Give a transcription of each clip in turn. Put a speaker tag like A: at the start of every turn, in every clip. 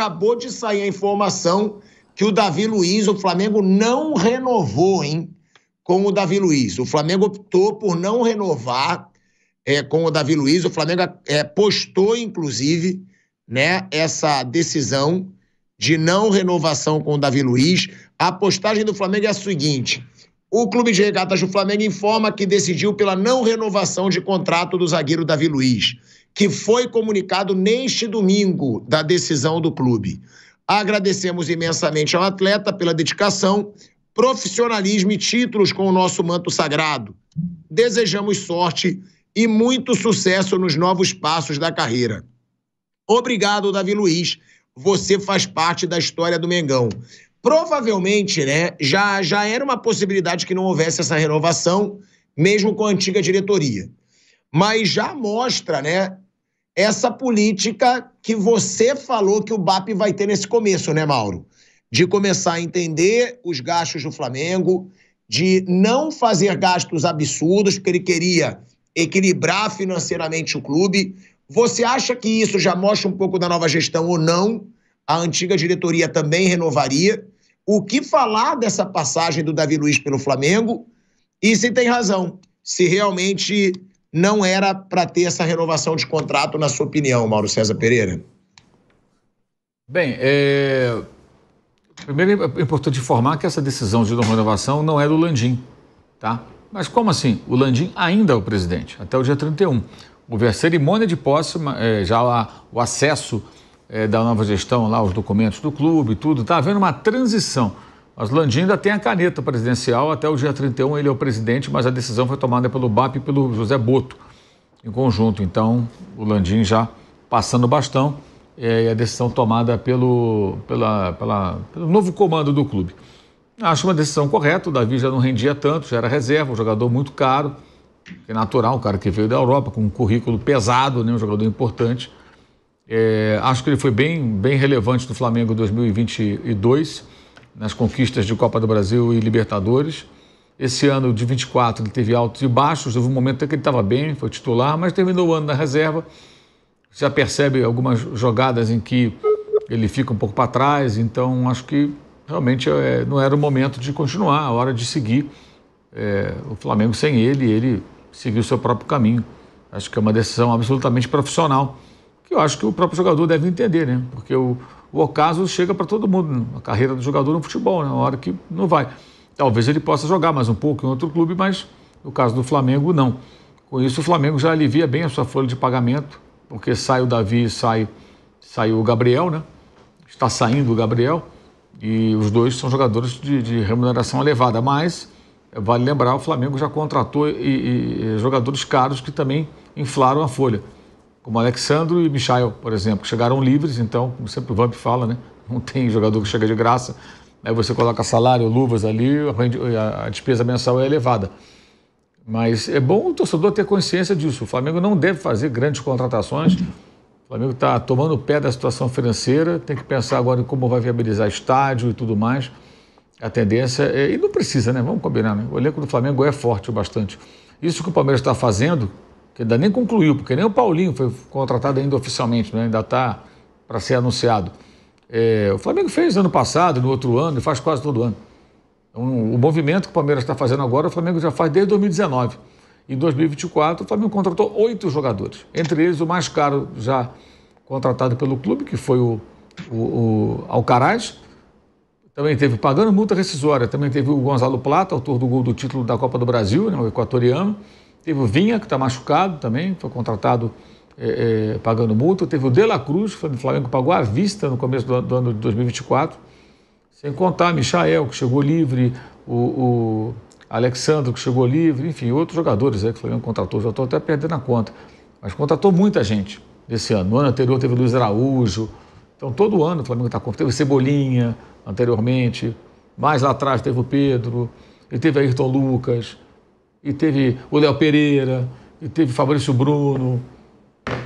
A: acabou de sair a informação que o Davi Luiz, o Flamengo não renovou, hein, com o Davi Luiz. O Flamengo optou por não renovar com o Davi Luiz. O Flamengo postou, inclusive, né, essa decisão de não renovação com o Davi Luiz. A postagem do Flamengo é a seguinte: o Clube de Regatas do Flamengo informa que decidiu pela não renovação de contrato do zagueiro Davi Luiz, que foi comunicado neste domingo da decisão do clube. Agradecemos imensamente ao atleta pela dedicação, profissionalismo e títulos com o nosso manto sagrado. Desejamos sorte e muito sucesso nos novos passos da carreira. Obrigado, Davi Luiz. Você faz parte da história do Mengão. Provavelmente, né, já era uma possibilidade que não houvesse essa renovação, mesmo com a antiga diretoria. Mas já mostra, né, essa política que você falou que o BAP vai ter nesse começo, né, Mauro? De começar a entender os gastos do Flamengo, de não fazer gastos absurdos, porque ele queria equilibrar financeiramente o clube. Você acha que isso já mostra um pouco da nova gestão ou não? A antiga diretoria também renovaria. O que falar dessa passagem do Davi Luiz pelo Flamengo? E se tem razão, se realmente não era para ter essa renovação de contrato, na sua opinião, Mauro César Pereira?
B: Bem, primeiro é importante informar que essa decisão de não renovação não é do Landim, tá? Mas como assim? O Landim ainda é o presidente, até o dia 31. Houve a cerimônia de posse, já lá o acesso da nova gestão, lá os documentos do clube, tudo, está havendo uma transição. Mas o Landim ainda tem a caneta presidencial, até o dia 31 ele é o presidente, mas a decisão foi tomada pelo BAP e pelo José Boto, em conjunto. Então, o Landim já passando o bastão, e a decisão tomada pelo novo comando do clube. Acho uma decisão correta, o Davi já não rendia tanto, já era reserva, um jogador muito caro, que é natural, um cara que veio da Europa, com um currículo pesado, né, um jogador importante. Acho que ele foi bem relevante no Flamengo em 2022, nas conquistas de Copa do Brasil e Libertadores. Esse ano de 24 ele teve altos e baixos, houve um momento até que ele estava bem, foi titular, mas terminou o ano na reserva. Já percebe algumas jogadas em que ele fica um pouco para trás, então acho que realmente não era o momento de continuar, a hora de seguir o Flamengo sem ele seguir o seu próprio caminho. Acho que é uma decisão absolutamente profissional, que eu acho que o próprio jogador deve entender, né? Porque o ocaso chega para todo mundo, né? A carreira do jogador no futebol, né? Uma hora que não vai. Talvez ele possa jogar mais um pouco em outro clube, mas no caso do Flamengo, não. Com isso, o Flamengo já alivia bem a sua folha de pagamento, porque sai o Davi, sai o Gabriel, né? Está saindo o Gabriel, e os dois são jogadores de remuneração elevada, mas vale lembrar, o Flamengo já contratou jogadores caros que também inflaram a folha, como Alexandro e Michael, por exemplo, que chegaram livres. Então, como sempre o Vamp fala, né? Não tem jogador que chega de graça, aí você coloca salário, luvas ali, a despesa mensal é elevada. Mas é bom o torcedor ter consciência disso. O Flamengo não deve fazer grandes contratações. O Flamengo está tomando o pé da situação financeira, tem que pensar agora em como vai viabilizar estádio e tudo mais. A tendência e não precisa, né? Vamos combinar, né? O elenco do Flamengo é forte o bastante. Isso que o Palmeiras está fazendo, que ainda nem concluiu, porque nem o Paulinho foi contratado ainda oficialmente, né? Ainda está para ser anunciado. O Flamengo fez ano passado, no outro ano, e faz quase todo ano. Então, o movimento que o Palmeiras está fazendo agora, o Flamengo já faz desde 2019. Em 2024, o Flamengo contratou 8 jogadores. Entre eles, o mais caro já contratado pelo clube, que foi o Alcaraz. Também teve, pagando multa rescisória, também teve o Gonzalo Plata, autor do gol do título da Copa do Brasil, né, o equatoriano. Teve o Vinha, que está machucado também, foi contratado pagando multa. Teve o De La Cruz, que o Flamengo pagou à vista no começo do ano de 2024. Sem contar Michael, que chegou livre, o Alexandre, que chegou livre, enfim, outros jogadores que o Flamengo contratou. Já estou até perdendo a conta. Mas contratou muita gente esse ano. No ano anterior teve o Luiz Araújo. Então, todo ano o Flamengo está com. Teve Cebolinha anteriormente. Mais lá atrás teve o Pedro. E teve Ayrton Lucas. E teve o Léo Pereira. E teve Fabrício Bruno.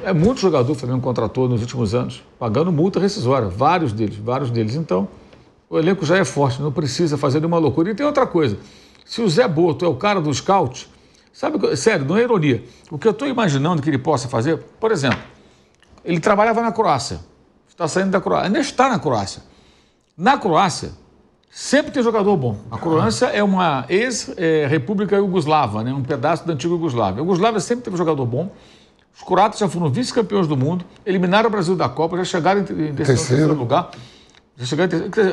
B: É muito jogador que o Flamengo contratou nos últimos anos, pagando multa rescisória. Vários deles. Então, o elenco já é forte, não precisa fazer nenhuma loucura. E tem outra coisa. Se o Zé Boto é o cara do scout, sabe, sério, não é ironia. O que eu estou imaginando que ele possa fazer, por exemplo, ele trabalhava na Croácia, está saindo da Croácia. Ainda está na Croácia. Na Croácia, sempre tem jogador bom. A Croácia é uma ex-república iugoslava, né? Um pedaço da antiga Iugoslávia. A Iugoslávia sempre teve jogador bom. Os croatas já foram vice-campeões do mundo, eliminaram o Brasil da Copa, já chegaram em terceiro lugar.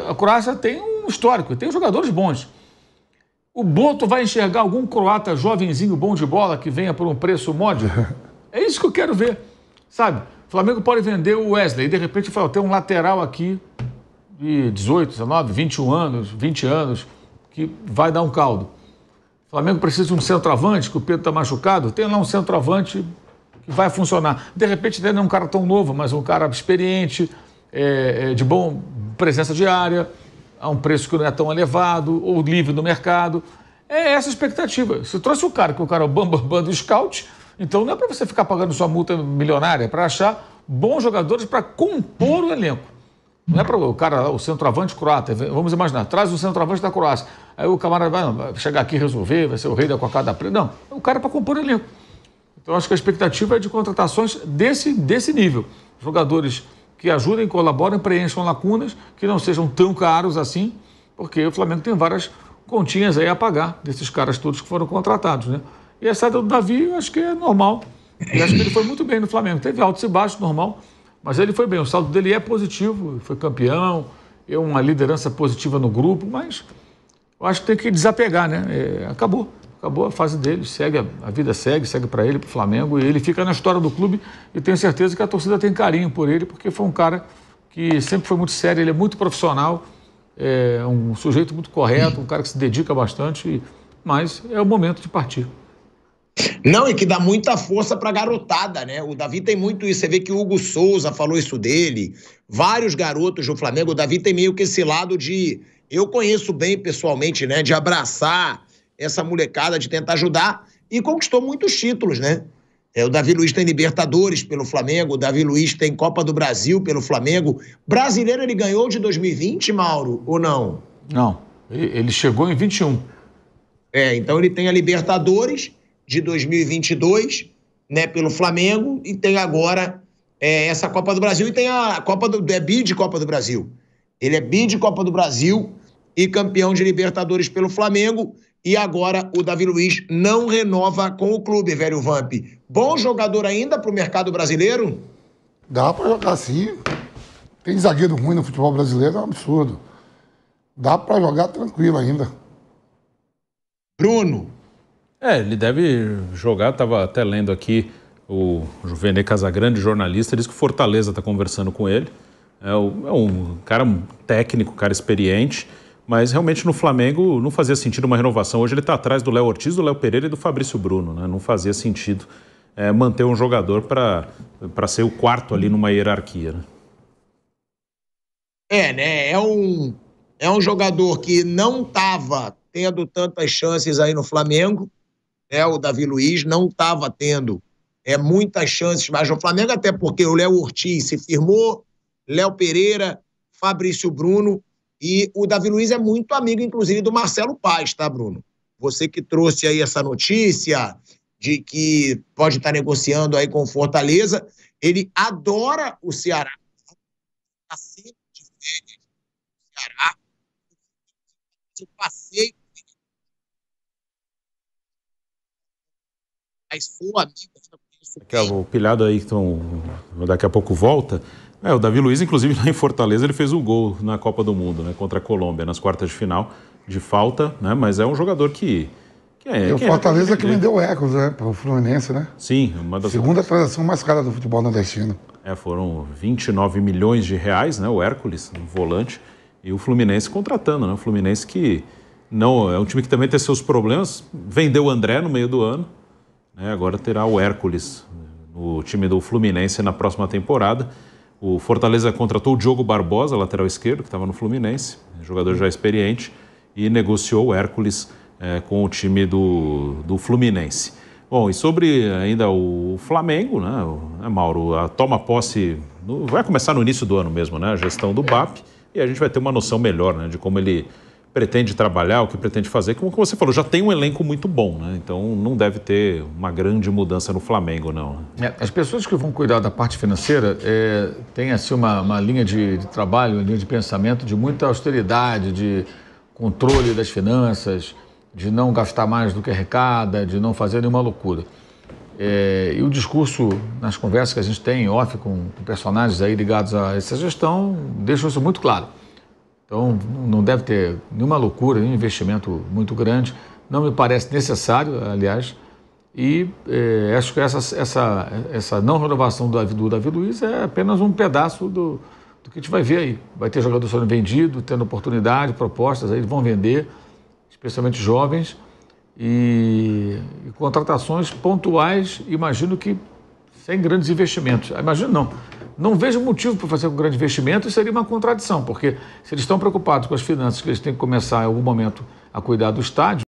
B: A Croácia tem um histórico, tem jogadores bons. O Boto vai enxergar algum croata jovenzinho bom de bola que venha por um preço módico? É isso que eu quero ver, sabe? O Flamengo pode vender o Wesley e de repente fala, tem um lateral aqui de 18, 19, 21 anos, 20 anos, que vai dar um caldo. O Flamengo precisa de um centroavante, que o Pedro está machucado, tem lá um centroavante que vai funcionar. De repente não é um cara tão novo, mas um cara experiente, de boa presença diária, a um preço que não é tão elevado, ou livre no mercado. É essa a expectativa. Você trouxe o cara, que o cara é o bambambam do scout, então não é para você ficar pagando sua multa milionária, é para achar bons jogadores para compor o elenco. Não é para o cara, o centroavante croata, vamos imaginar, traz o centroavante da Croácia, aí o camarada vai chegar aqui e resolver, vai ser o rei da cocada preta. Não, é o cara para compor o elenco. Então acho que a expectativa é de contratações desse nível. Jogadores que ajudem, colaborem, preencham lacunas, que não sejam tão caros assim, porque o Flamengo tem várias continhas aí a pagar desses caras todos que foram contratados, né? E a saída do Davi, eu acho que é normal. E acho que ele foi muito bem no Flamengo. Teve altos e baixos, normal, mas ele foi bem. O saldo dele é positivo, foi campeão, é uma liderança positiva no grupo, mas eu acho que tem que desapegar, né? Acabou a fase dele, a vida segue para ele, para o Flamengo, e ele fica na história do clube e tenho certeza que a torcida tem carinho por ele, porque foi um cara que sempre foi muito sério, ele é muito profissional, é um sujeito muito correto, um cara que se dedica bastante, mas é o momento de partir.
A: Não, e que dá muita força pra garotada, né? O Davi tem muito isso. Você vê que o Hugo Souza falou isso dele, vários garotos do Flamengo. O Davi tem meio que esse lado de... Eu conheço bem pessoalmente, né? De abraçar essa molecada, de tentar ajudar. E conquistou muitos títulos, né? O Davi Luiz tem Libertadores pelo Flamengo, o Davi Luiz tem Copa do Brasil pelo Flamengo. Brasileiro ele ganhou de 2020, Mauro, ou não?
B: Não, ele chegou em 21.
A: Então ele tem a Libertadores de 2022, né, pelo Flamengo, e tem agora essa Copa do Brasil, e tem a Copa do... bi de Copa do Brasil. Ele é bi de Copa do Brasil e campeão de Libertadores pelo Flamengo, e agora o Davi Luiz não renova com o clube, velho Vamp. Bom jogador ainda para o mercado brasileiro?
C: Dá para jogar sim. Tem zagueiro ruim no futebol brasileiro, é um absurdo. Dá para jogar tranquilo ainda.
A: Bruno?
D: Ele deve jogar, estava até lendo aqui o Juvenê Casagrande, jornalista, diz que o Fortaleza está conversando com ele. É um cara técnico, cara experiente, mas realmente no Flamengo não fazia sentido uma renovação. Hoje ele está atrás do Léo Ortiz, do Léo Pereira e do Fabrício Bruno, né? Não fazia sentido manter um jogador para ser o quarto ali numa hierarquia, né?
A: Né? É um jogador que não estava tendo tantas chances aí no Flamengo, né? O Davi Luiz não estava tendo muitas chances mais no Flamengo, até porque o Léo Ortiz se firmou, Léo Pereira, Fabrício Bruno, e o Davi Luiz é muito amigo, inclusive, do Marcelo Paes, tá, Bruno? Você que trouxe aí essa notícia de que pode estar negociando aí com o Fortaleza, ele adora o Ceará, está sempre de férias no Ceará, de passeio. Mas sou amigo.
D: O pilhado aí, então, daqui a pouco volta. O Davi Luiz, inclusive, lá em Fortaleza, ele fez um gol na Copa do Mundo, né, contra a Colômbia, nas quartas de final, de falta, né, mas é um jogador que
C: o Fortaleza que vendeu o Hércules, né, para o Fluminense, né?
D: Sim, uma das...
C: Segunda transação mais cara do futebol nordestino.
D: Foram 29 milhões de reais, né, o Hércules, um volante, e o Fluminense contratando, né, o Fluminense que não... É um time que também tem seus problemas, vendeu o André no meio do ano, né, agora terá o Hércules no time do Fluminense na próxima temporada. O Fortaleza contratou o Diogo Barbosa, lateral esquerdo, que estava no Fluminense, jogador já experiente, e negociou o Hércules com o time do Fluminense. Bom, e sobre ainda o Flamengo, né, Mauro, a toma posse vai começar no início do ano mesmo, né, a gestão do BAP, e a gente vai ter uma noção melhor, né, de como ele pretende trabalhar, o que pretende fazer. Como você falou, já tem um elenco muito bom, né? Então não deve ter uma grande mudança no Flamengo, não.
B: As pessoas que vão cuidar da parte financeira têm assim uma linha de trabalho, uma linha de pensamento de muita austeridade, de controle das finanças, de não gastar mais do que arrecada, de não fazer nenhuma loucura. E o discurso, nas conversas que a gente tem off com personagens aí ligados a essa gestão, deixa isso muito claro. Então, não deve ter nenhuma loucura, nenhum investimento muito grande. Não me parece necessário, aliás. E acho que essa não renovação do Davi Luiz é apenas um pedaço do que a gente vai ver aí. Vai ter jogador sendo vendido, tendo oportunidade, propostas aí, vão vender, especialmente jovens. E contratações pontuais, imagino que sem grandes investimentos. Imagino não vejo motivo para fazer um grande investimento, e seria uma contradição, porque se eles estão preocupados com as finanças, que eles têm que começar em algum momento a cuidar do estádio,